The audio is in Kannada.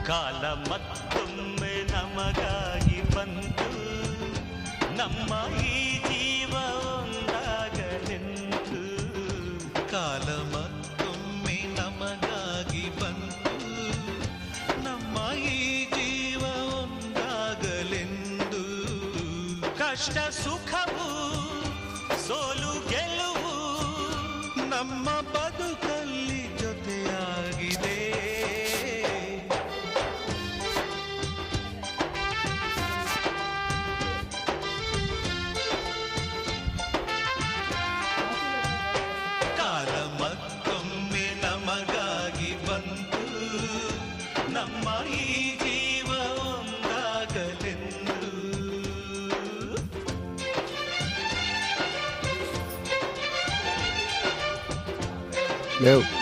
ಕಾಲ ಮತ್ತೊಮ್ಮೆ ನಮಗಾಗಿ ಬಂತು, ನಮ್ಮ ಈ ಜೀವ ಒಂದಾಗಲೆಂದು. ಕಾಲ ಮತ್ತೊಮ್ಮೆ ನಮಗಾಗಿ ಬಂತು, ನಮ್ಮ ಈ ಜೀವ ಒಂದಾಗಲೆಂದು. ಕಷ್ಟ ಸುಖವು ಸೋಲು ಗೆಲುವು ನಮ್ಮ ಬದುಕಲ್ಲಿ ಜೊತೆಯಾಗಿದೆ. ಕಾಲ ಮತ್ತೊಮ್ಮೆ ನಮಗಾಗಿ ಬಂತು, ನಮ್ಮ ಈ ಜೀವ ಒಂದಾಗಲೆಂದು. No.